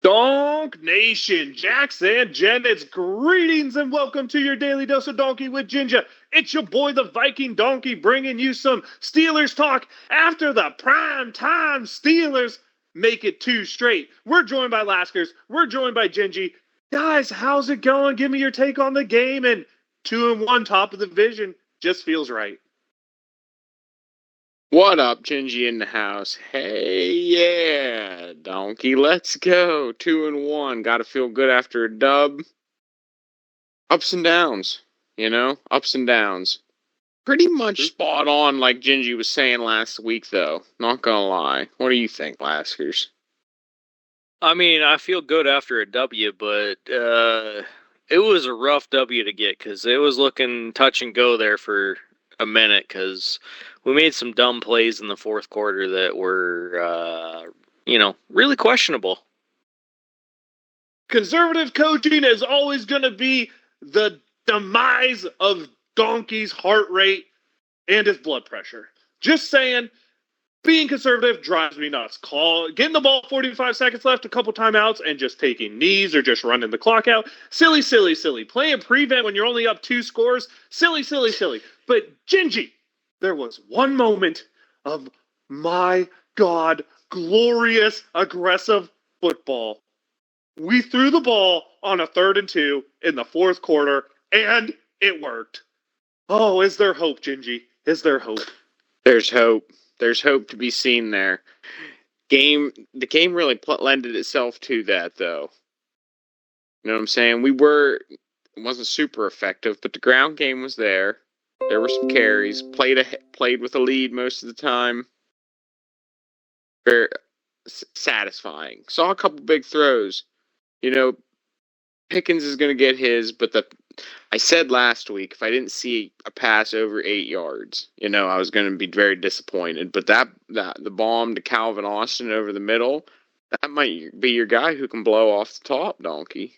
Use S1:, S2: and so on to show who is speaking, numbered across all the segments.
S1: Donk Nation, Jax and Jen, it's greetings and welcome to your daily dose of donkey with Ginger. It's your boy, the Viking Donkey, bringing you some Steelers talk after the prime time Steelers make it two straight. We're joined by Laskers, we're joined by Gingy. Guys, how's it going? Give me your take on the game, and 2-1 top of the division just feels right.
S2: What up, Gingy in the house? Hey, yeah, donkey, let's go. 2-1. Gotta feel good after a dub. Ups and downs, ups and downs. Pretty much spot on, like Gingy was saying last week, though. Not gonna lie. What do you think, Laskers?
S3: I mean, I feel good after a W, but it was a rough W to get because it was looking touch and go there for a minute because we made some dumb plays in the fourth quarter that were, really questionable.
S1: Conservative coaching is always going to be the demise of Donkey's heart rate and his blood pressure. Just saying, being conservative drives me nuts. Getting the ball 45 seconds left, a couple timeouts, and just taking knees or just running the clock out. Silly, silly, silly. Playing prevent when you're only up 2 scores. Silly, silly, silly. But Gingy, there was one moment of, my God, glorious, aggressive football. We threw the ball on a 3rd and 2 in the fourth quarter, and it worked. Oh, is there hope, Gingy? Is there hope?
S2: There's hope. There's hope to be seen there. The game really lended itself to that, though. You know what I'm saying? It wasn't super effective, but the ground game was there. There were some carries. Played with a lead most of the time. Very satisfying. Saw a couple big throws. Pickens is going to get his, but I said last week, if I didn't see a pass over 8 yards, I was going to be very disappointed. But the bomb to Calvin Austin over the middle, that might be your guy who can blow off the top, donkey.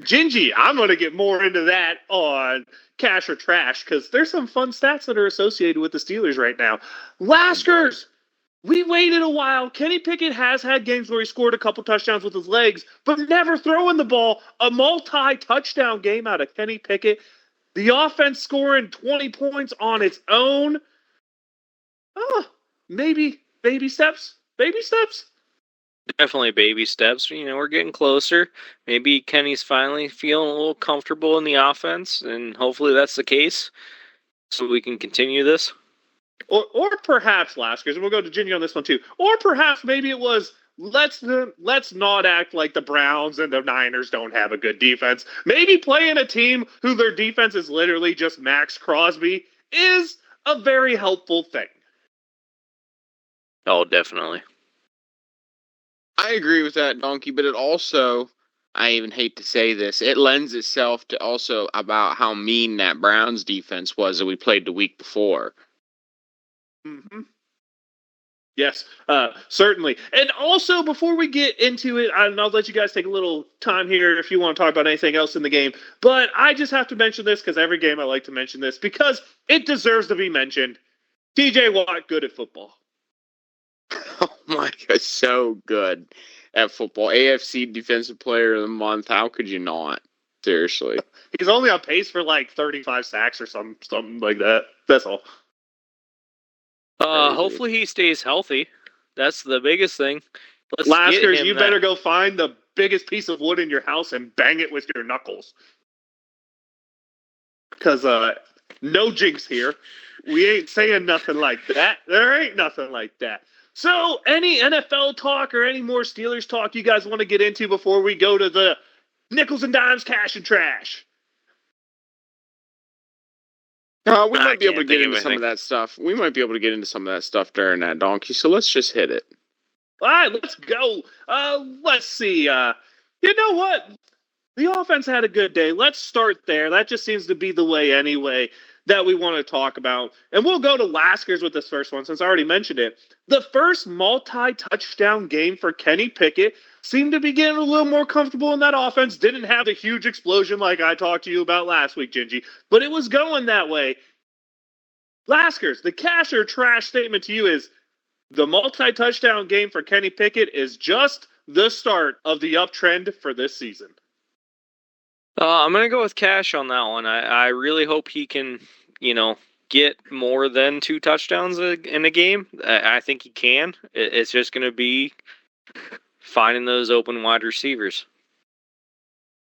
S1: Gingy, I'm going to get more into that on Cash or Trash because there's some fun stats that are associated with the Steelers right now. Laskers, we waited a while. Kenny Pickett has had games where he scored a couple touchdowns with his legs, but never throwing the ball. A multi-touchdown game out of Kenny Pickett. The offense scoring 20 points on its own. Oh, maybe baby steps. Baby steps.
S3: Definitely baby steps. We're getting closer. Maybe Kenny's finally feeling a little comfortable in the offense, and hopefully that's the case so we can continue this.
S1: Or perhaps, Laskers, and we'll go to Ginny on this one too, or perhaps maybe it was, let's not act like the Browns and the Niners don't have a good defense. Maybe playing a team who their defense is literally just Max Crosby is a very helpful thing.
S3: Oh, definitely.
S2: I agree with that, donkey, but it also, I even hate to say this, it lends itself to also about how mean that Browns defense was that we played the week before.
S1: Mm-hmm. Yes, certainly. And also, before we get into it, I'll let you guys take a little time here if you want to talk about anything else in the game. But I just have to mention this because every game I like to mention this because it deserves to be mentioned. TJ Watt, good at football.
S2: Oh my God, so good at football. AFC Defensive Player of the Month. How could you not? Seriously.
S1: He's only on pace for like 35 sacks or something like that. That's all.
S3: Hopefully he stays healthy. That's the biggest thing.
S1: Laskers, you better go find the biggest piece of wood in your house and bang it with your knuckles. Because no jinx here. We ain't saying nothing like that. There ain't nothing like that. So, any NFL talk or any more Steelers talk you guys want to get into before we go to the nickels and dimes, cash and trash?
S2: We might be able to get into some of that stuff. We might be able to get into some of that stuff during that, donkey. So let's just hit it.
S1: All right, let's go. Let's see. You know what? The offense had a good day. Let's start there. That just seems to be the way anyway that we want to talk about. And we'll go to Laskers with this first one since I already mentioned it. The first multi-touchdown game for Kenny Pickett seemed to be getting a little more comfortable in that offense. Didn't have the huge explosion like I talked to you about last week, Gingy, but it was going that way. Laskers, the cash or trash statement to you is the multi-touchdown game for Kenny Pickett is just the start of the uptrend for this season?
S3: I'm gonna go with Cash on that one. I really hope he can, get more than 2 touchdowns in a game. I think he can. It's just gonna be finding those open wide receivers.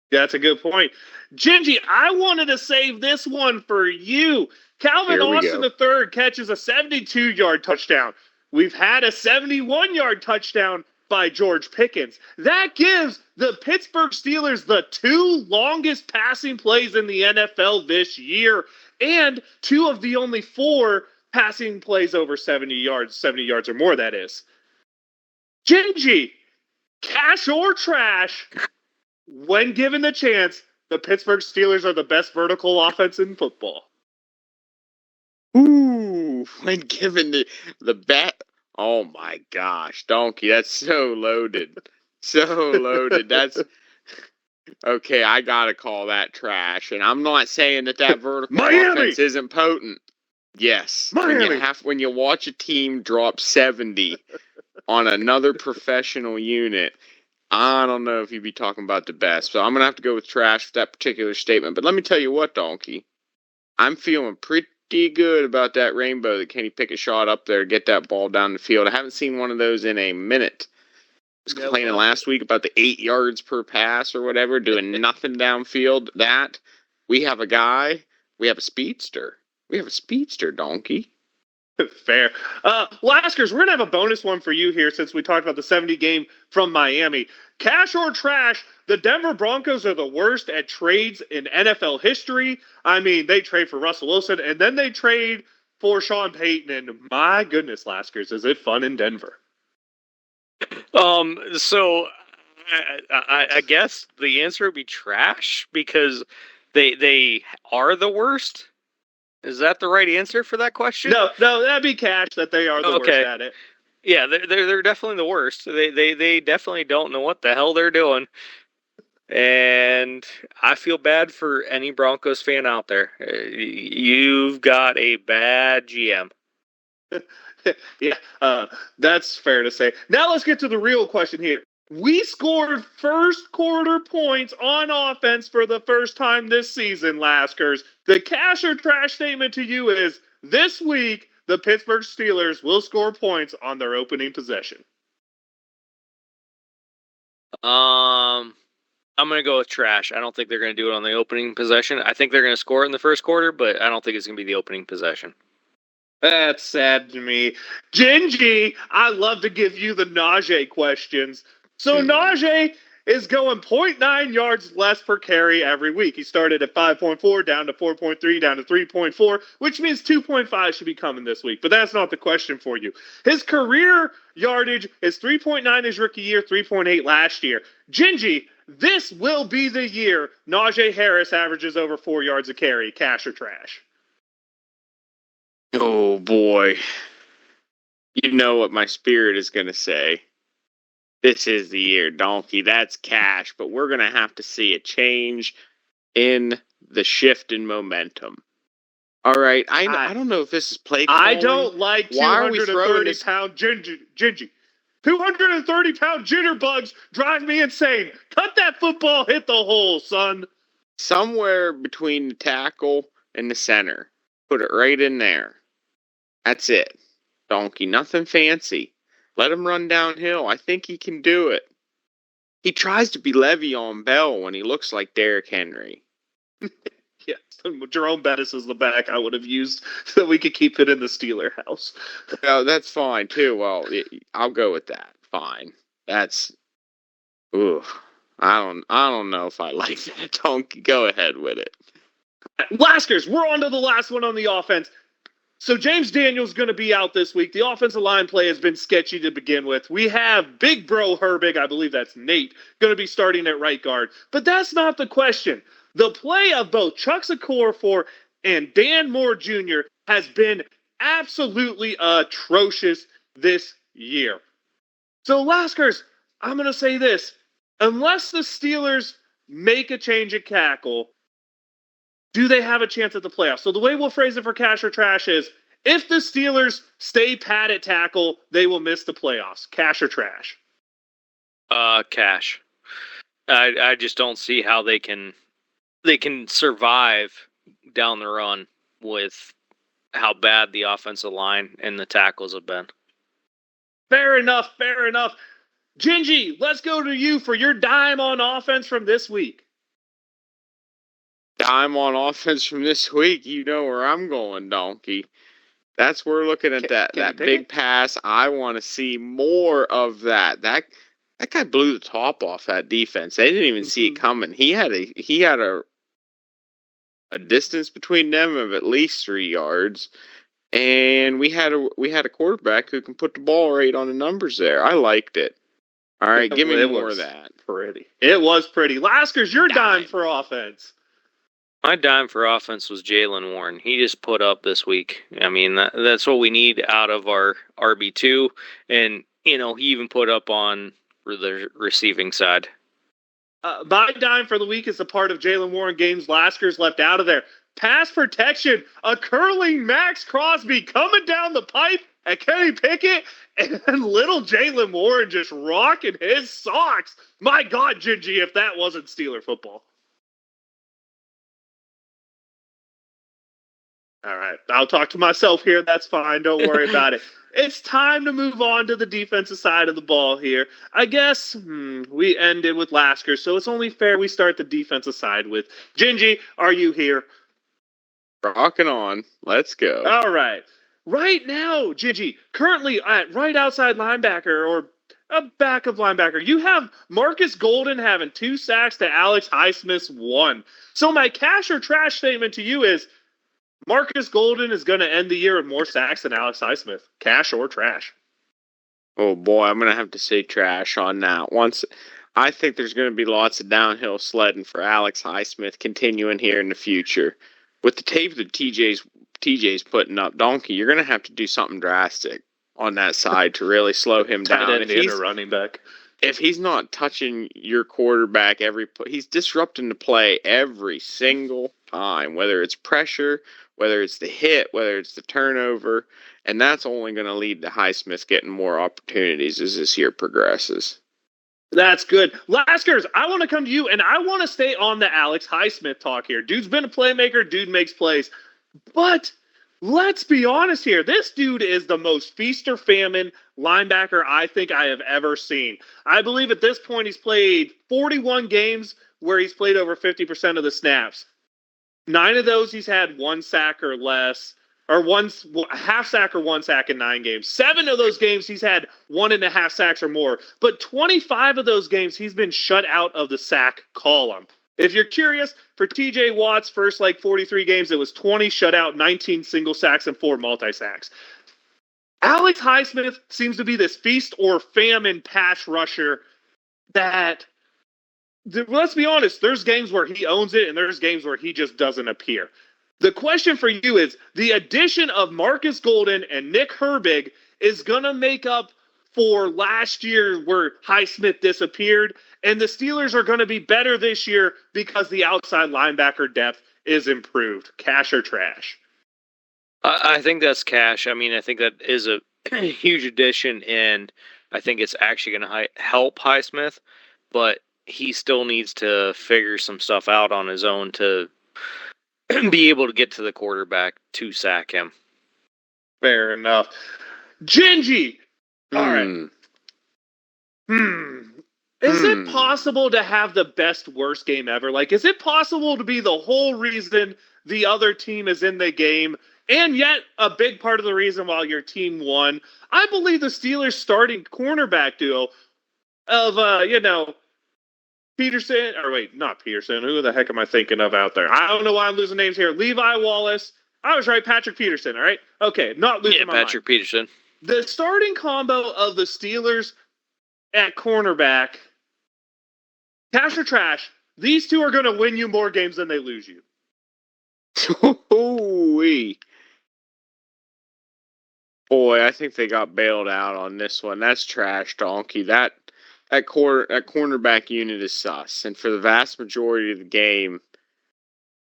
S1: That's a good point. Gingy, I wanted to save this one for you. Calvin Austin III catches a 72-yard touchdown. We've had a 71-yard touchdown by George Pickens. That gives the Pittsburgh Steelers the 2 longest passing plays in the NFL this year, and 2 of the only 4 passing plays over 70 yards or more, that is. Gingy, cash or trash? When given the chance, the Pittsburgh Steelers are the best vertical offense in football.
S2: Ooh, when given the bet. Oh my gosh, Donkey, that's so loaded. So loaded. That's okay, I gotta call that trash. And I'm not saying that vertical offense isn't potent. Yes. When you watch a team drop 70 on another professional unit, I don't know if you'd be talking about the best. So I'm going to have to go with trash for that particular statement. But let me tell you what, Donkey. I'm feeling pretty good about that rainbow that Kenny Pickett shot up there to get that ball down the field. I haven't seen one of those in a minute. I was complaining last week about the 8 yards per pass or whatever, doing nothing downfield. We have a guy. We have a speedster. We have a speedster, Donkey.
S1: Fair. Laskers, we're going to have a bonus one for you here since we talked about the 70 game from Miami. Cash or trash, the Denver Broncos are the worst at trades in NFL history. I mean, they trade for Russell Wilson, and then they trade for Sean Payton, and my goodness, Laskers, is it fun in Denver?
S3: So I guess the answer would be trash because they are the worst. Is that the right answer for that question?
S1: No, that'd be cash that they are the worst at it.
S3: Yeah, they're definitely the worst. They definitely don't know what the hell they're doing. And I feel bad for any Broncos fan out there. You've got a bad GM.
S1: Yeah, that's fair to say. Now let's get to the real question here. We scored first quarter points on offense for the first time this season, Laskers. The cash or trash statement to you is, this week, the Pittsburgh Steelers will score points on their opening possession.
S3: I'm going to go with trash. I don't think they're going to do it on the opening possession. I think they're going to score it in the first quarter, but I don't think it's going to be the opening possession.
S1: That's sad to me. Gingy, I love to give you the Najee questions. So Najee is going 0.9 yards less per carry every week. He started at 5.4, down to 4.3, down to 3.4, which means 2.5 should be coming this week. But that's not the question for you. His career yardage is 3.9 his rookie year, 3.8 last year. Gingy, this will be the year Najee Harris averages over 4 yards a carry, cash or trash.
S2: Oh, boy. You know what my spirit is going to say. This is the year, Donkey. That's cash, but we're going to have to see a change in the shift in momentum. All right, I don't know if this is play calling.
S1: I don't like 230-pound Gingy. 230-pound jitterbugs drive me insane. Cut that football, hit the hole, son.
S2: Somewhere between the tackle and the center. Put it right in there. That's it. Donkey, nothing fancy. Let him run downhill. I think he can do it. He tries to be Le'Veon Bell when he looks like Derrick Henry.
S1: Yes, Jerome Bettis is the back I would have used so we could keep it in the Steeler house.
S2: No, that's fine too. Well, I'll go with that. Fine. That's. Ooh, I don't know if I like that. Donkey, go ahead with it.
S1: Laskers, we're on to the last one on the offense. So James Daniels going to be out this week. The offensive line play has been sketchy to begin with. We have Big Bro Herbig, I believe that's Nate, going to be starting at right guard. But that's not the question. The play of both Chuck Okorafor and Dan Moore Jr. has been absolutely atrocious this year. So Laskers, I'm going to say this. Unless the Steelers make a change at tackle, do they have a chance at the playoffs? So the way we'll phrase it for cash or trash is, if the Steelers stay pat at tackle, they will miss the playoffs. Cash or trash?
S3: Cash. I just don't see how they can survive down the run with how bad the offensive line and the tackles have been.
S1: Fair enough. Gingy, let's go to you for your dime on offense from this week.
S2: Dime on offense from this week. You know where I'm going, Donkey. That's where we're looking at that big pass. I want to see more of that. That guy blew the top off that defense. They didn't even see it coming. He had a distance between them of at least 3 yards, and we had a quarterback who can put the ball right on the numbers there. I liked it. All right, give me more of that.
S1: Pretty. It was pretty. Laskers, your dime for offense.
S3: My dime for offense was Jaylen Warren. He just put up this week. I mean, that's what we need out of our RB2. And, he even put up on the receiving side.
S1: My dime for the week is a part of Jaylen Warren games Laskers left out of there. Pass protection, a curling Max Crosby coming down the pipe at Kenny Pickett, and little Jaylen Warren just rocking his socks. My God, Gingy, if that wasn't Steeler football. All right, I'll talk to myself here. That's fine. Don't worry about it. It's time to move on to the defensive side of the ball here. I guess we ended with Lasker, so it's only fair we start the defensive side with Gingy. Are you here?
S2: Rocking on. Let's go.
S1: All right. Right now, Gingy, currently at right outside linebacker or a back of linebacker, you have Marcus Golden having 2 sacks to Alex Highsmith's 1. So my cash or trash statement to you is Marcus Golden is going to end the year with more sacks than Alex Highsmith. Cash or trash?
S2: Oh, boy, I'm going to have to say trash on that. I think there's going to be lots of downhill sledding for Alex Highsmith continuing here in the future. With the tape that TJ's putting up, Donkey, you're going to have to do something drastic on that side to really slow him down.
S1: If he's a running back.
S2: If he's not touching your quarterback he's disrupting the play every single time, whether it's pressure, whether it's the hit, whether it's the turnover, and that's only going to lead to Highsmith getting more opportunities as this year progresses.
S1: That's good. Laskers, I want to come to you, and I want to stay on the Alex Highsmith talk here. Dude's been a playmaker. Dude makes plays. But let's be honest here. This dude is the most feast or famine linebacker I think I have ever seen. I believe at this point he's played 41 games where he's played over 50% of the snaps. 9 of those he's had 1 sack or less, or half sack or 1 sack in 9 games. 7 of those games he's had 1.5 sacks or more. But 25 of those games he's been shut out of the sack column. If you're curious, for TJ Watt's first 43 games, it was 20 shutout, 19 single sacks, and 4 multi-sacks. Alex Highsmith seems to be this feast or famine pass rusher that, let's be honest, there's games where he owns it and there's games where he just doesn't appear. The question for you is, the addition of Marcus Golden and Nick Herbig is going to make up for last year where Highsmith disappeared, and the Steelers are going to be better this year because the outside linebacker depth is improved. Cash or trash?
S3: I think that's cash. I mean, I think that is a huge addition, and I think it's actually going to help Highsmith, but he still needs to figure some stuff out on his own to be able to get to the quarterback to sack him.
S1: Fair enough. Gingy! All right. Is it possible to have the best worst game ever? Is it possible to be the whole reason the other team is in the game, and yet a big part of the reason why your team won? I believe the Steelers starting cornerback duo of, Peterson, or wait, not Peterson. Who the heck am I thinking of out there? I don't know why I'm losing names here. Levi Wallace. I was right, Patrick Peterson, all right? Okay, not losing my mind.
S3: Patrick Peterson.
S1: The starting combo of the Steelers at cornerback, cash or trash, these two are going to win you more games than they lose you.
S2: Boy, I think they got bailed out on this one. That's trash, Donkey. That cornerback unit is sus. And for the vast majority of the game,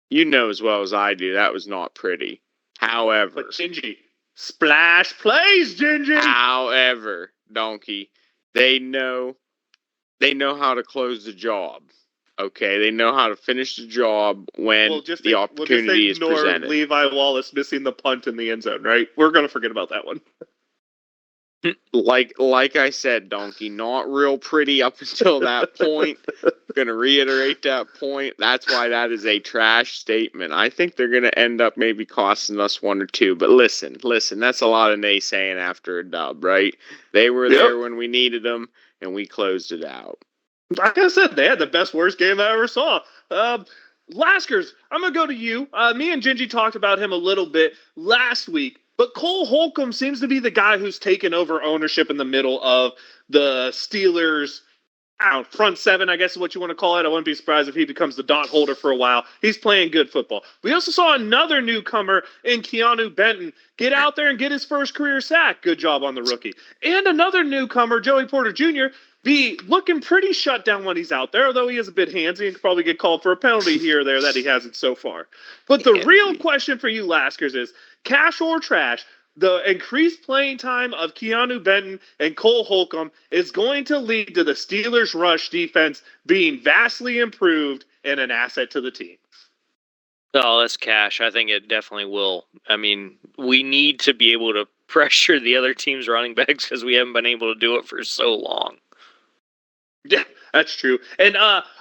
S2: you know as well as I do, that was not pretty. However,
S1: but Gingy, splash plays, Gingy.
S2: However, Donkey, they know they know how to close the job. Okay, they know how to finish the job when the opportunity is presented.
S1: Levi Wallace missing the punt in the end zone, right? We're going to forget about that one.
S2: Like I said, Donkey, not real pretty up until that point. Going to reiterate that point. That's why that is a trash statement. I think they're going to end up maybe costing us 1 or 2. But listen, that's a lot of naysaying after a dub, right? They were there when we needed them, and we closed it out.
S1: Like I said, they had the best worst game I ever saw. Laskers, I'm going to go to you. Me and Gingy talked about him a little bit last week, but Cole Holcomb seems to be the guy who's taken over ownership in the middle of the Steelers' front seven, I guess is what you want to call it. I wouldn't be surprised if he becomes the dot holder for a while. He's playing good football. We also saw another newcomer in Keanu Benton get out there and get his first career sack. Good job on the rookie. And another newcomer, Joey Porter Jr., be looking pretty shut down when he's out there, although he is a bit handsy and could probably get called for a penalty here or there that he hasn't so far. But the real question for you, Laskers, is cash or trash? The increased playing time of Keanu Benton and Cole Holcomb is going to lead to the Steelers' rush defense being vastly improved and an asset to the team.
S3: Oh, that's cash. I think it definitely will. I mean, we need to be able to pressure the other team's running backs because we haven't been able to do it for so long.
S1: Yeah, that's true. And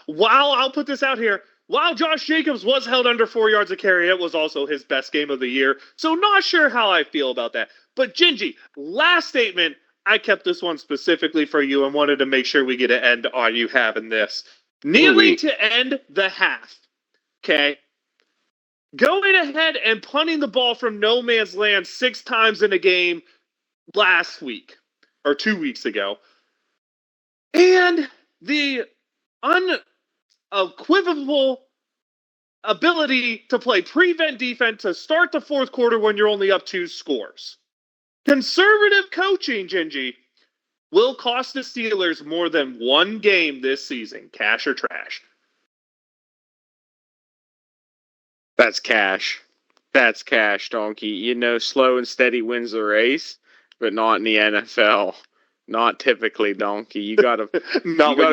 S1: while I'll put this out here, while Josh Jacobs was held under 4 yards a carry, it was also his best game of the year. So not sure how I feel about that. But Gingy, last statement, I kept this one specifically for you and wanted to make sure we get an end on you having this. Kneeling to end the half. Okay. Going ahead and punting the ball from no man's land 6 times in a game last week or 2 weeks ago. And the unequivocal ability to play prevent defense to start the fourth quarter when you're only up 2 scores. Conservative coaching, Gingy, will cost the Steelers more than 1 game this season. Cash or trash?
S2: That's cash. That's cash, Donkey. You know, slow and steady wins the race, but not in the NFL. Not typically, Donkey. You gotta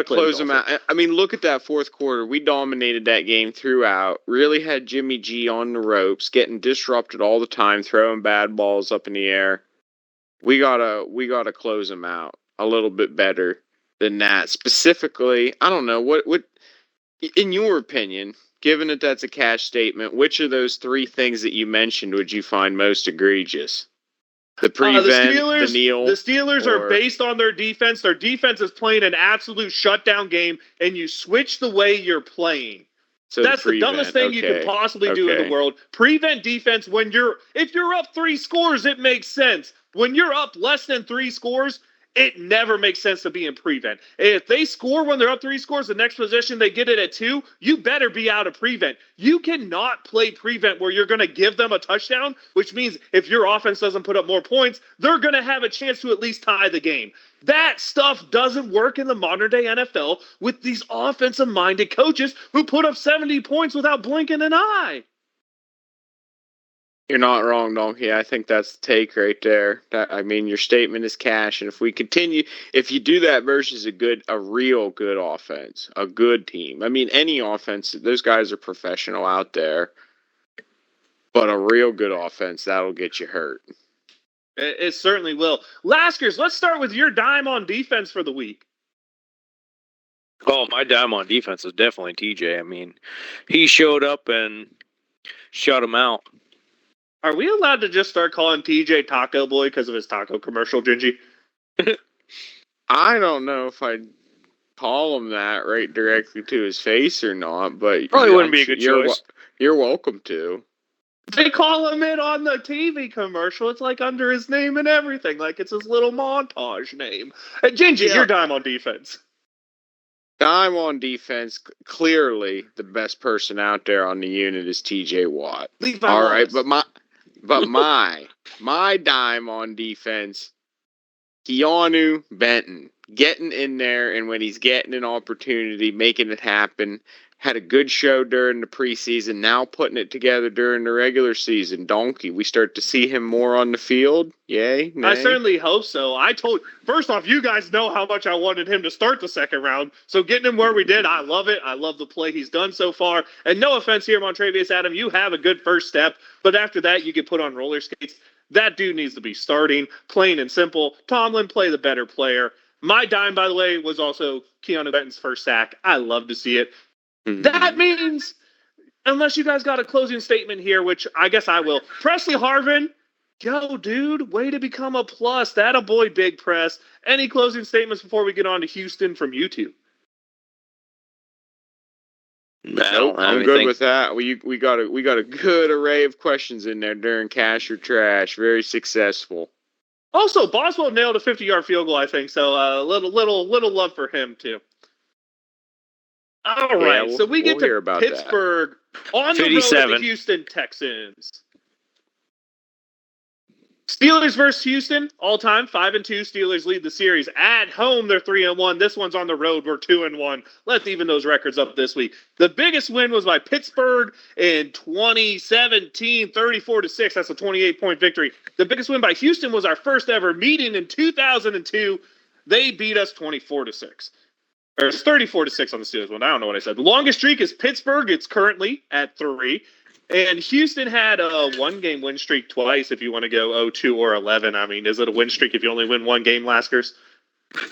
S2: close them out. I mean, look at that fourth quarter. We dominated that game throughout. Really had Jimmy G on the ropes, getting disrupted all the time, throwing bad balls up in the air. We gotta close them out a little bit better than that. Specifically, I don't know what in your opinion, given that that's a cash statement, which of those 3 things that you mentioned would you find most egregious? The prevent, the kneel.
S1: The Steelers are based on their defense. Their defense is playing an absolute shutdown game, and you switch the way you're playing. So that's the dumbest thing you could possibly do in the world. Prevent defense if you're up 3 scores, it makes sense. When you're up less than 3 scores, it never makes sense to be in prevent. If they score when they're up 3 scores, the next possession they get it at 2, you better be out of prevent. You cannot play prevent where you're going to give them a touchdown, which means if your offense doesn't put up more points, they're going to have a chance to at least tie the game. That stuff doesn't work in the modern day NFL with these offensive-minded coaches who put up 70 points without blinking an eye.
S2: You're not wrong, Donkey. I think that's the take right there. I mean, your statement is cash, and if we continue, if you do that versus a real good offense, a good team. I mean, any offense, those guys are professional out there, but a real good offense, that'll get you hurt.
S1: It certainly will. Laskers, let's start with your dime on defense for the week.
S3: Oh, my dime on defense is definitely TJ. I mean, he showed up and shut him out.
S1: Are we allowed to just start calling TJ Taco Boy because of his taco commercial, Gingy?
S2: I don't know if I'd call him that right directly to his face or not, but
S3: probably wouldn't be a good choice.
S2: You're welcome to.
S1: They call him it on the TV commercial. It's like under his name and everything, like it's his little montage name. And Gingy, your dime on defense.
S2: Dime on defense, clearly the best person out there on the unit is TJ Watt. All right, but my dime on defense, Keanu Benton. getting in there, and when he's getting an opportunity, making it happen. Had a good show during the preseason, now putting it together during the regular season. Donkey, we start to see him more on the field. Yay, nay?
S1: I certainly hope so. First off, you guys know how much I wanted him to start the second round. So getting him where we did, I love it. I love the play he's done so far. And no offense here, Montrevious Adam, you have a good first step. But after that, you get put on roller skates. That dude needs to be starting, plain and simple. Tomlin, play the better player. My dime, by the way, was also Keanu Benton's first sack. I love to see it. That means, unless you guys got a closing statement here, which I guess I will, Presley Harvin, yo, dude, way to become a plus. That a boy, big press. Any closing statements before we get on to Houston from you two?
S2: Nope, I'm good with that. We got a good array of questions in there during Cash or Trash. Very successful.
S1: Also, Boswell nailed a 50-yard field goal, I think. So little love for him too. All right, so we get to Pittsburgh on the road to the Houston Texans. Steelers versus Houston, all-time 5-2. Steelers lead the series at home. They're 3-1. This one's on the road. We're 2-1. Let's even those records up this week. The biggest win was by Pittsburgh in 2017, 34-6. That's a 28-point victory. The biggest win by Houston was our first ever meeting in 2002. They beat us 24-6. Or it's 34-6 on the Steelers one. I don't know what I said. The longest streak is Pittsburgh. It's currently at 3. And Houston had a one-game win streak twice if you want to go 0-2 or 11. I mean, is it a win streak if you only win one game, Laskers?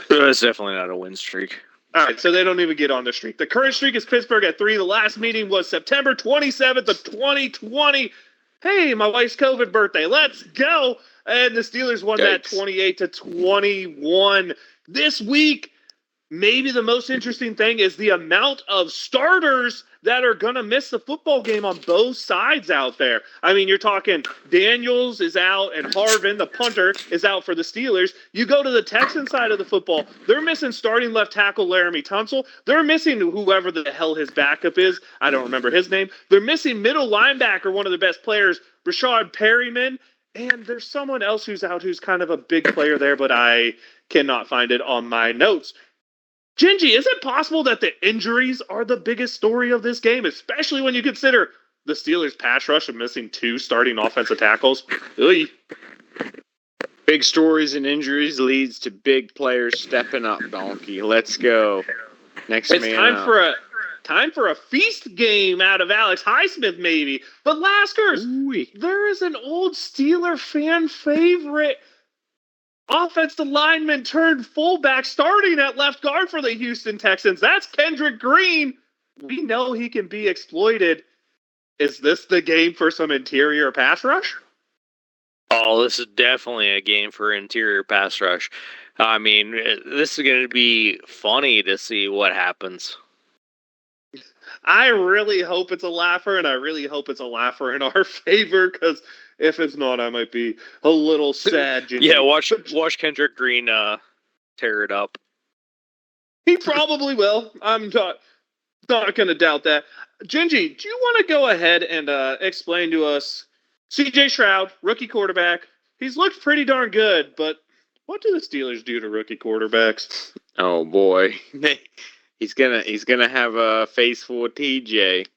S3: That's definitely not a win streak.
S1: All right, so they don't even get on the streak. The current streak is Pittsburgh at 3. The last meeting was September 27th of 2020. Hey, my wife's COVID birthday. Let's go. And the Steelers won that 28-21. This week, maybe the most interesting thing is the amount of starters that are going to miss the football game on both sides out there. I mean, you're talking Daniels is out and Harvin, the punter, is out for the Steelers. You go to the Texans side of the football, they're missing starting left tackle Laramie Tunsil. They're missing whoever the hell his backup is. I don't remember his name. They're missing middle linebacker, one of the best players, Rashad Perryman. And there's someone else who's out who's kind of a big player there, but I cannot find it on my notes. Gingy, is it possible that the injuries are the biggest story of this game, especially when you consider the Steelers' pass rush and missing 2 starting offensive tackles? Oy.
S2: Big stories and injuries leads to big players stepping up, Donkey. Let's go. Next man up.
S1: Time for a feast game out of Alex Highsmith, maybe. But Laskers, there is an old Steeler fan favorite. Offensive lineman turned fullback starting at left guard for the Houston Texans. That's Kendrick Green. We know he can be exploited. Is this the game for some interior pass rush?
S3: Oh, this is definitely a game for interior pass rush. I mean, this is going to be funny to see what happens.
S1: I really hope it's a laugher, and I really hope it's a laugher in our favor, because if it's not, I might be a little sad.
S3: Yeah, watch Kendrick Green tear it up.
S1: He probably will. I'm not going to doubt that. Gingy, do you want to go ahead and explain to us C.J. Stroud, rookie quarterback? He's looked pretty darn good, but what do the Steelers do to rookie quarterbacks?
S2: Oh boy, he's gonna have a face full of TJ.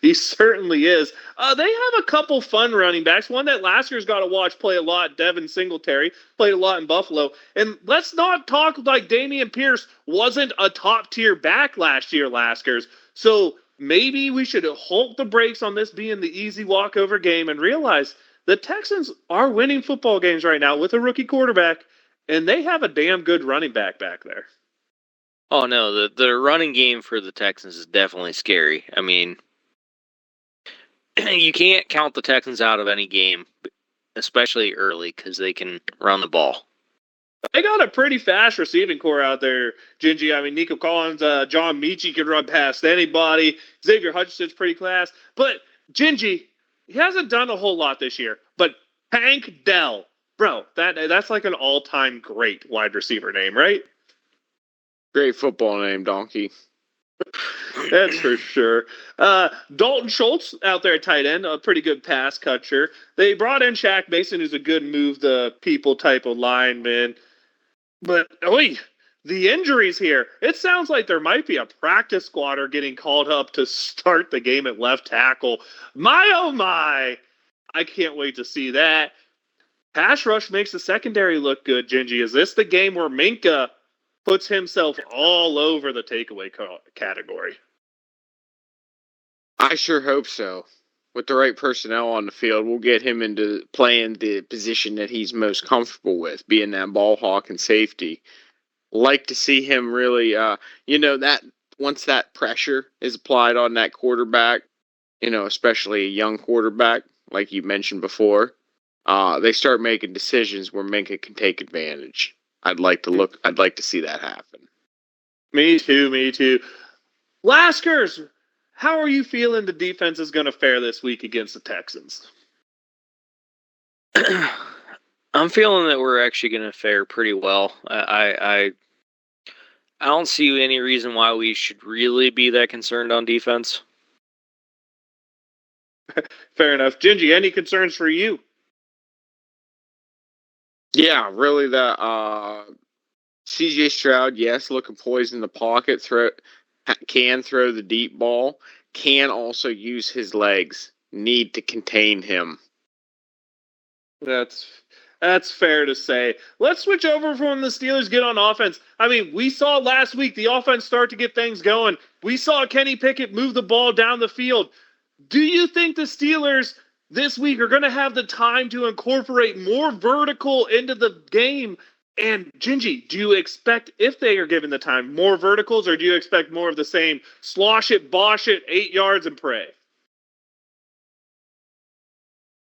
S1: He certainly is. They have a couple fun running backs. One that Lasker's got to watch play a lot, Devin Singletary, played a lot in Buffalo. And let's not talk like Dameon Pierce wasn't a top-tier back last year, Laskers. So maybe we should halt the brakes on this being the easy walkover game and realize the Texans are winning football games right now with a rookie quarterback, and they have a damn good running back there.
S3: Oh, no, the running game for the Texans is definitely scary. I mean, you can't count the Texans out of any game, especially early, because they can run the ball.
S1: They got a pretty fast receiving core out there, Gingy. I mean, Nico Collins, John Mechie can run past anybody. Xavier Hutchinson's pretty class. But, Gingy, he hasn't done a whole lot this year. But Hank Dell, bro, that's like an all-time great wide receiver name, right?
S2: Great football name, Donkey.
S1: That's for sure. Dalton Schultz out there at tight end, a pretty good pass catcher. They brought in Shaq Mason, who's a good move the people type of lineman. But the injuries here. It sounds like there might be a practice squatter getting called up to start the game at left tackle. My oh my! I can't wait to see that. Pass rush makes the secondary look good, Gingy. Is this the game where Minka puts himself all over the takeaway category?
S2: I sure hope so. With the right personnel on the field, we'll get him into playing the position that he's most comfortable with, being that ball hawk and safety. Like to see him really, that once that pressure is applied on that quarterback, especially a young quarterback, like you mentioned before, they start making decisions where Minka can take advantage. I'd like to see that happen.
S1: Me too. Laskers, how are you feeling the defense is going to fare this week against the Texans?
S3: I'm feeling that we're actually going to fare pretty well. I don't see any reason why we should really be that concerned on defense.
S1: Fair enough. Gingy, any concerns for you?
S2: Yeah, really that CJ Stroud, yes, looking poised in the pocket, can throw the deep ball, can also use his legs, need to contain him.
S1: That's fair to say. Let's switch over from the Steelers get on offense. I mean, we saw last week the offense start to get things going. We saw Kenny Pickett move the ball down the field. Do you think the Steelers this week are going to have the time to incorporate more vertical into the game? And Gingy, do you expect, if they are given the time, more verticals, or do you expect more of the same slosh it, bosh it, 8 yards and pray?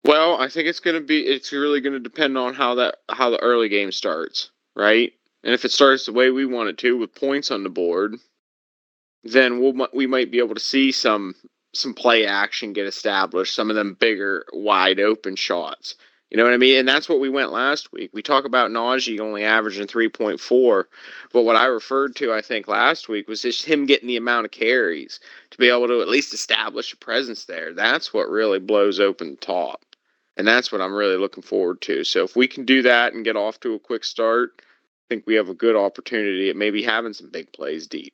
S2: Well, I think it's really gonna depend on how the early game starts, right? And if it starts the way we want it to, with points on the board, then we might be able to see some play action get established, some of them bigger, wide open shots. You know what I mean? And that's what we went last week. We talk about Najee only averaging 3.4, but what I referred to, I think, last week was just him getting the amount of carries to be able to at least establish a presence there. That's what really blows open the top. And that's what I'm really looking forward to. So if we can do that and get off to a quick start, I think we have a good opportunity at maybe having some big plays deep.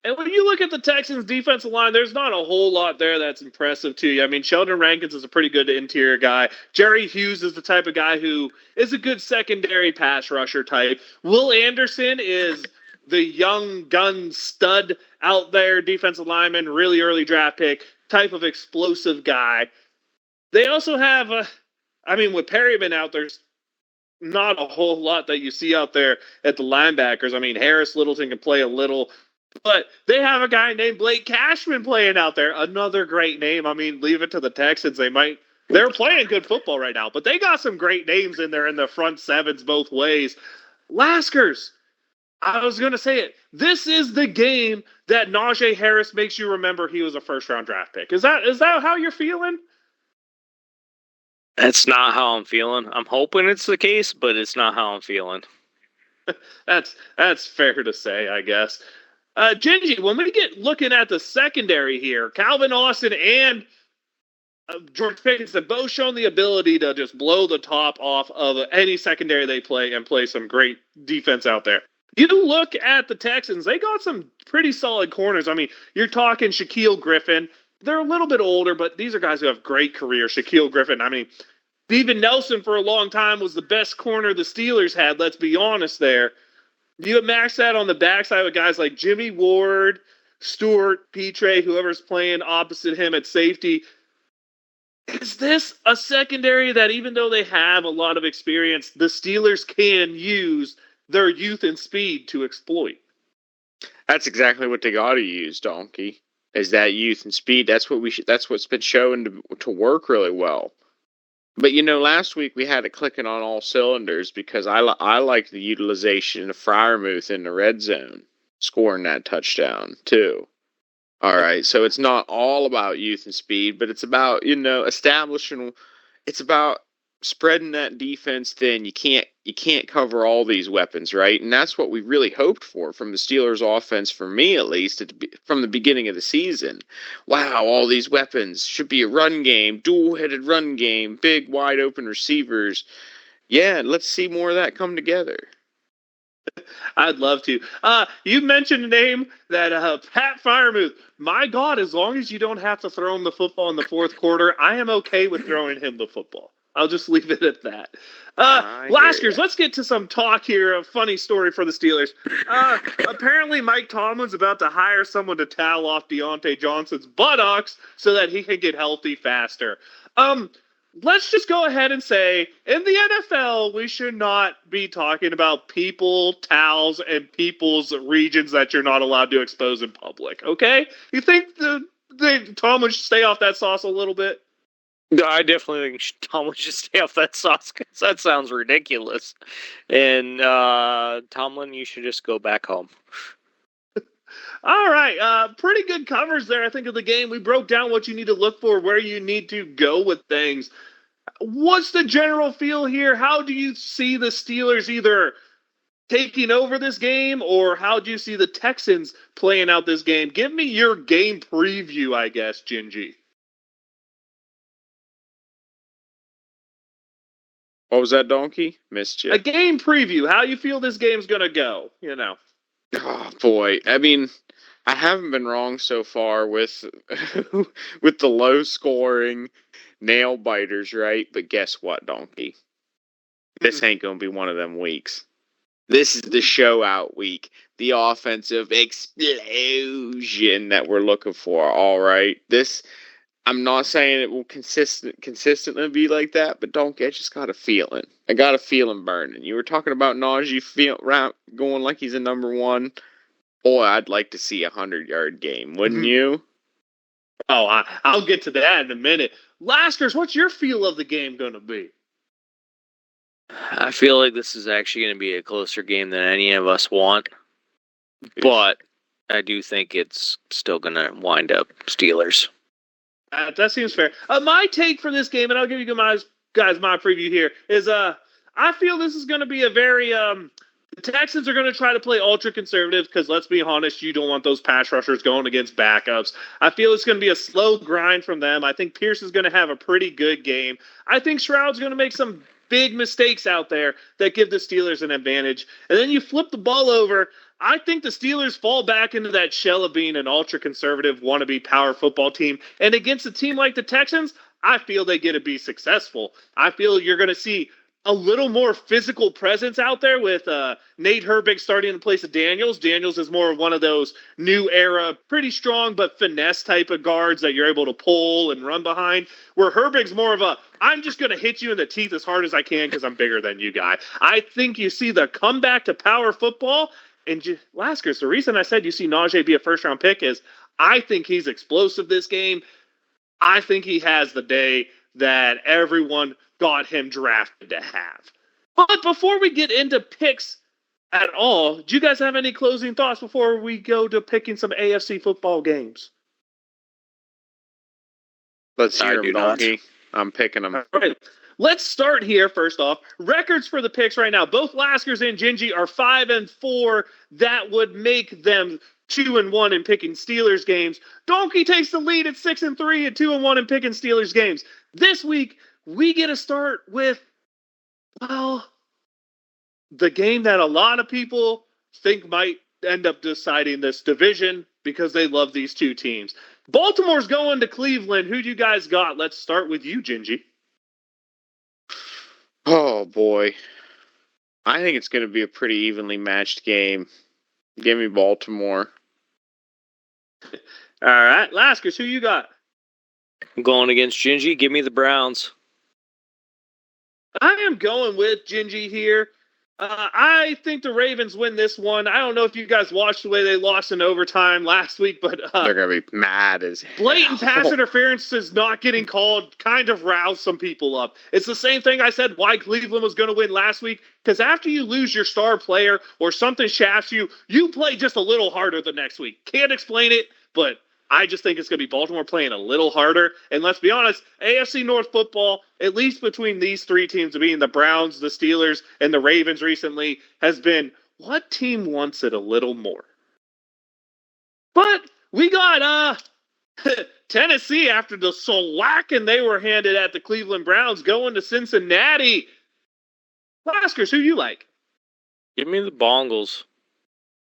S1: And when you look at the Texans' defensive line, there's not a whole lot there that's impressive to you. I mean, Sheldon Rankins is a pretty good interior guy. Jerry Hughes is the type of guy who is a good secondary pass rusher type. Will Anderson is the young gun stud out there, defensive lineman, really early draft pick, type of explosive guy. They also have, with Perryman out, there's not a whole lot that you see out there at the linebackers. I mean, Harris Littleton can play a little, but they have a guy named Blake Cashman playing out there. Another great name. I mean, leave it to the Texans. They're playing good football right now, but they got some great names in there in the front sevens both ways. Laskers, I was going to say it. This is the game that Najee Harris makes you remember he was a first-round draft pick. Is that how you're feeling?
S3: That's not how I'm feeling. I'm hoping it's the case, but it's not how I'm feeling.
S1: That's fair to say, I guess. Gingy, when we get looking at the secondary here, Calvin Austin and George Pickens have both shown the ability to just blow the top off of any secondary they play and play some great defense out there. You look at the Texans, they got some pretty solid corners. I mean, you're talking Shaquille Griffin. They're a little bit older, but these are guys who have great careers. Shaquille Griffin, I mean, Steven Nelson for a long time was the best corner the Steelers had, let's be honest there. You match that on the backside with guys like Jimmy Ward, Stewart, Petre, whoever's playing opposite him at safety. Is this a secondary that, even though they have a lot of experience, the Steelers can use their youth and speed to exploit?
S2: That's exactly what they got to use, Donkey. Is that youth and speed? That's what's been shown to work really well. But last week we had it clicking on all cylinders because I liked the utilization of Freiermuth in the red zone, scoring that touchdown too. All right, so it's not all about youth and speed, but it's about establishing. It's about spreading that defense thin. You can't cover all these weapons, right? And that's what we really hoped for from the Steelers' offense, for me at least, from the beginning of the season. Wow, all these weapons should be a run game, dual-headed run game, big wide open receivers. Yeah, let's see more of that come together.
S1: I'd love to. You mentioned a name that Pat Fryermuth. My God, as long as you don't have to throw him the football in the fourth quarter, I am okay with throwing him the football. I'll just leave it at that.
S2: I hear
S1: Laskers,
S2: ya.
S1: let's get to some talk here. A funny story for the Steelers. Apparently, Mike Tomlin's about to hire someone to towel off Deontay Johnson's buttocks so that he can get healthy faster. Let's just go ahead and say in the NFL, we should not be talking about people, towels, and people's regions that you're not allowed to expose in public. Okay? You think the Tom would stay off that sauce a little bit?
S3: No, I definitely think Tomlin should stay off that sauce because that sounds ridiculous. And Tomlin, you should just go back home.
S1: All right, pretty good covers there, I think, of the game. We broke down what you need to look for, where you need to go with things. What's the general feel here? How do you see the Steelers either taking over this game, or how do you see the Texans playing out this game? Give me your game preview, I guess, Gingy.
S2: What was that, Donkey? Missed you.
S1: A game preview. How you feel this game's gonna go? You know.
S2: Oh boy. I mean, I haven't been wrong so far with with the low scoring nail biters, right? But guess what, Donkey? This ain't gonna be one of them weeks. This is the show out week, the offensive explosion that we're looking for. All right, this I'm not saying it will consistently be like that, but Donkey, I just got a feeling. I got a feeling burning. You were talking about Najee going like he's a number one. Boy, I'd like to see 100-yard game, wouldn't you?
S1: Oh, I'll get to that in a minute. Laskers, what's your feel of the game going to be?
S3: I feel like this is actually going to be a closer game than any of us want, but I do think it's still going to wind up Steelers.
S1: That seems fair. My take for this game, and I'll give you guys my preview here, is I feel this is going to be a very the Texans are going to try to play ultra conservative because, let's be honest, you don't want those pass rushers going against backups. I feel it's going to be a slow grind from them. I think Pierce is going to have a pretty good game. I think Stroud's going to make some big mistakes out there that give the Steelers an advantage. And then you flip the ball over. I think the Steelers fall back into that shell of being an ultra conservative wannabe power football team. And against a team like the Texans, I feel they get to be successful. I feel you're going to see a little more physical presence out there with Nate Herbig starting in place of Daniels. Daniels is more of one of those new era, pretty strong but finesse type of guards that you're able to pull and run behind, where Herbig's more of a, I'm just going to hit you in the teeth as hard as I can because I'm bigger than you guy. I think you see the comeback to power football. And Laskers, the reason I said you see Najee be a first-round pick is I think he's explosive this game. I think he has the day that everyone got him drafted to have. But before we get into picks at all, do you guys have any closing thoughts before we go to picking some AFC football games?
S2: Let's
S3: I
S2: hear
S3: do
S2: them,
S3: not.
S2: Donkey. I'm picking them.
S1: All right. Let's start here. First off, records for the picks right now. Both Laskers and Gingy are 5-4. That would make them 2-1 in picking Steelers games. Donkey takes the lead at 6-3 and 2-1 in picking Steelers games. This week, we get to start with, well, the game that a lot of people think might end up deciding this division because they love these two teams. Baltimore's going to Cleveland. Who do you guys got? Let's start with you, Gingy.
S2: Oh boy, I think it's going to be a pretty evenly matched game. Give me Baltimore.
S1: All right, Laskers, who you got?
S3: I'm going against Gingy. Give me the Browns.
S1: I am going with Gingy here. I think the Ravens win this one. I don't know if you guys watched the way they lost in overtime last week, but
S2: They're going to be mad as hell.
S1: blatant pass interference is not getting called kind of roused some people up. It's the same thing I said why Cleveland was going to win last week, because after you lose your star player or something shafts you, you play just a little harder the next week. Can't explain it, but I just think it's going to be Baltimore playing a little harder. And let's be honest, AFC North football, at least between these three teams, being the Browns, the Steelers, and the Ravens recently, has been what team wants it a little more? But we got Tennessee after the slacking they were handed at the Cleveland Browns going to Cincinnati. Laskers, who you like?
S3: Give me the Bongles.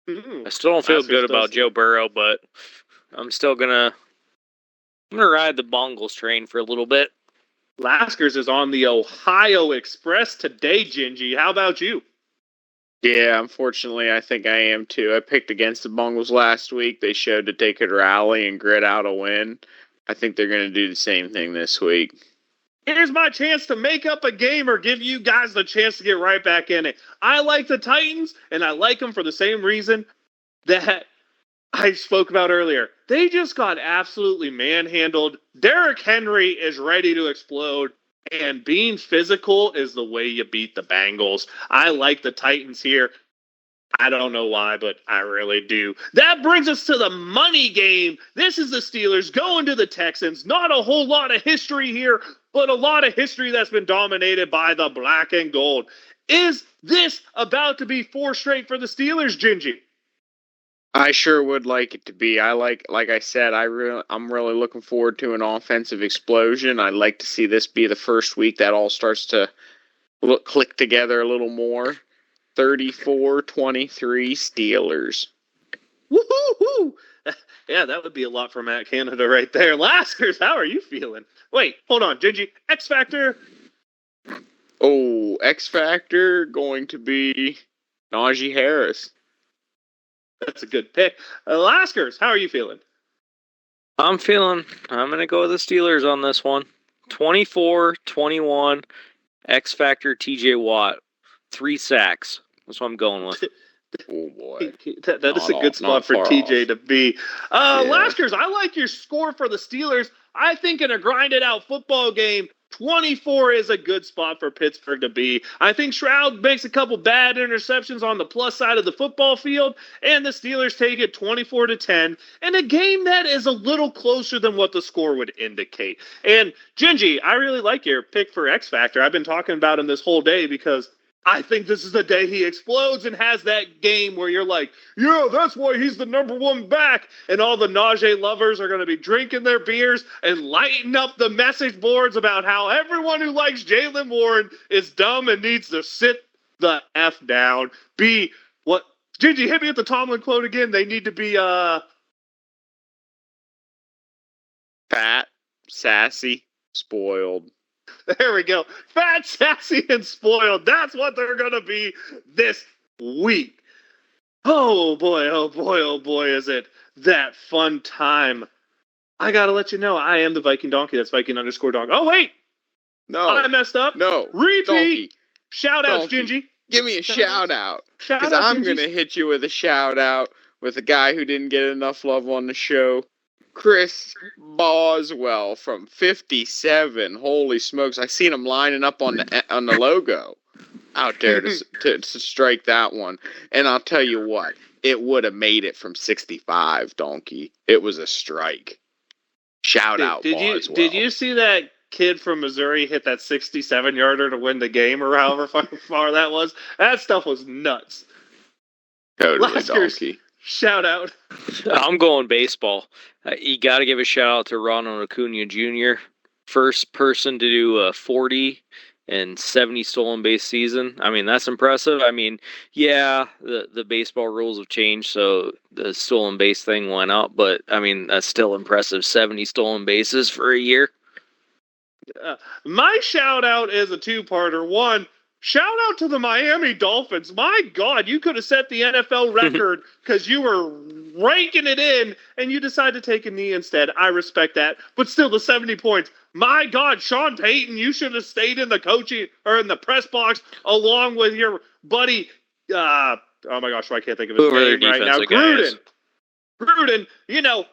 S1: Mm.
S3: I still don't feel
S1: Lasker
S3: good
S1: still
S3: about Joe Burrow, but I'm still gonna ride the Bongles train for a little bit.
S1: Laskers is on the Ohio Express today, Gingy. How about you?
S2: Yeah, unfortunately, I think I am too. I picked against the Bungles last week. They showed that they could rally and grit out a win. I think they're going to do the same thing this week.
S1: Here's my chance to make up a game or give you guys the chance to get right back in it. I like the Titans, and I like them for the same reason that I spoke about earlier. They just got absolutely manhandled. Derrick Henry is ready to explode, and being physical is the way you beat the Bengals. I like the Titans here. I don't know why, but I really do. That brings us to the money game. This is the Steelers going to the Texans. Not a whole lot of history here, but a lot of history that's been dominated by the black and gold. Is this about to be 4 straight for the Steelers, Gingy?
S2: I sure would like it to be. Like I said, I'm really looking forward to an offensive explosion. I'd like to see this be the first week that all starts to click together a little more. 34-23 Steelers.
S1: Woohoo! Yeah, that would be a lot for Matt Canada right there. Laskers, how are you feeling? Wait, hold on, Gingy. X Factor.
S2: Oh, X Factor going to be Najee Harris.
S1: That's a good pick. Laskers, how are you feeling?
S3: I'm going to go with the Steelers on this one. 24-21, X Factor TJ Watt. 3 sacks. That's what I'm going with.
S2: Oh, boy.
S1: That is a good spot for TJ to be.
S2: Yeah.
S1: Laskers, I like your score for the Steelers. I think in a grinded out football game, 24 is a good spot for Pittsburgh to be. I think Shroud makes a couple bad interceptions on the plus side of the football field, and the Steelers take it 24-10 in a game that is a little closer than what the score would indicate. And Gingy, I really like your pick for X Factor. I've been talking about him this whole day because I think this is the day he explodes and has that game where you're like, yeah, that's why he's the number 1 back. And all the Najee lovers are going to be drinking their beers and lighting up the message boards about how everyone who likes Jaylen Warren is dumb and needs to sit the F down. What? Gingy, hit me with the Tomlin quote again. They need to be,
S2: fat, sassy, spoiled.
S1: There we go. Fat, sassy, and spoiled. That's what they're going to be this week. Oh boy, oh boy, oh boy, is it that fun time. I got to let you know, I am the Viking Donkey. That's Viking_Donkey. Oh, wait.
S2: No.
S1: I messed up.
S2: No.
S1: Repeat.
S2: Donkey.
S1: Shout out, Gingy.
S2: Give me a shout out.
S1: Because
S2: I'm going to hit you with a shout out with a guy who didn't get enough love on the show. Chris Boswell from 57. Holy smokes. I seen him lining up on the logo out there to strike that one. And I'll tell you what, it would have made it from 65, Donkey. It was a strike. Shout out, Boswell.
S1: Did you see that kid from Missouri hit that 67-yarder to win the game or however far that was? That stuff was nuts.
S2: Totally,
S1: Laskers,
S2: Donkey.
S1: Shout out.
S3: I'm going baseball. You got to give a shout out to Ronald Acuna Jr. First person to do a 40 and 70 stolen base season. I mean, that's impressive. I mean, yeah, the baseball rules have changed, so the stolen base thing went up, but I mean, that's still impressive. 70 stolen bases for a year.
S1: My shout out is a 2-parter. One, shout out to the Miami Dolphins. My God, you could have set the NFL record because you were ranking it in and you decided to take a knee instead. I respect that. But still, the 70 points. My God, Sean Payton, you should have stayed in the coaching or in the press box along with your buddy. Oh my gosh, I can't think of his name right now. Gruden,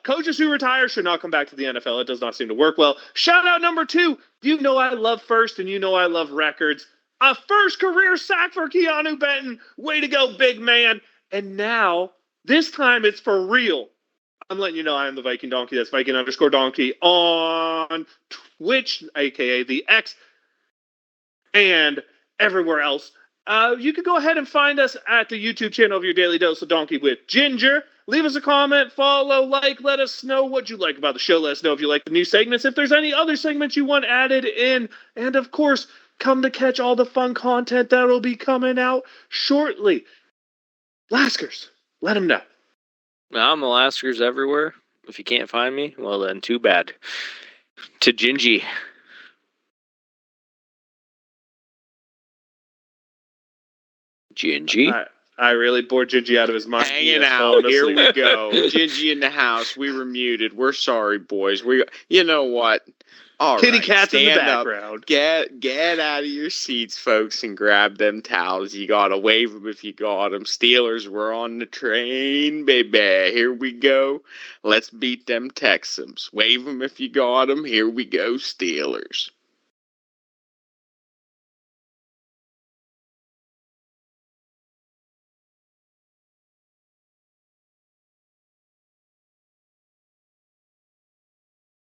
S1: coaches who retire should not come back to the NFL. It does not seem to work well. Shout out number 2. You know I love first and you know I love records. A first career sack for Keanu Benton. Way to go, big man. And now, this time it's for real. I'm letting you know I am the Viking Donkey. That's Viking_Donkey on Twitch, a.k.a. the X, and everywhere else. You can go ahead and find us at the YouTube channel of Your Daily Dose of Donkey with Ginger. Leave us a comment, follow, let us know what you like about the show. Let us know if you like the new segments, if there's any other segments you want added in. And, of course, come to catch all the fun content that'll be coming out shortly. Laskers, let them know.
S3: I'm the Laskers everywhere. If you can't find me, well then, too bad. To Gingy. Gingy?
S1: I really bored Gingy out of his mind.
S2: Hanging out. Here we go. Gingy in the house. We were muted. We're sorry, boys. You know what? All
S1: Kitty
S2: right,
S1: cats in the
S2: stand up.
S1: background.
S2: Get out of your seats, folks, and grab them towels. You gotta wave them if you got them. Steelers, we're on the train, baby. Here we go. Let's beat them Texans. Wave them if you got them. Here we go, Steelers.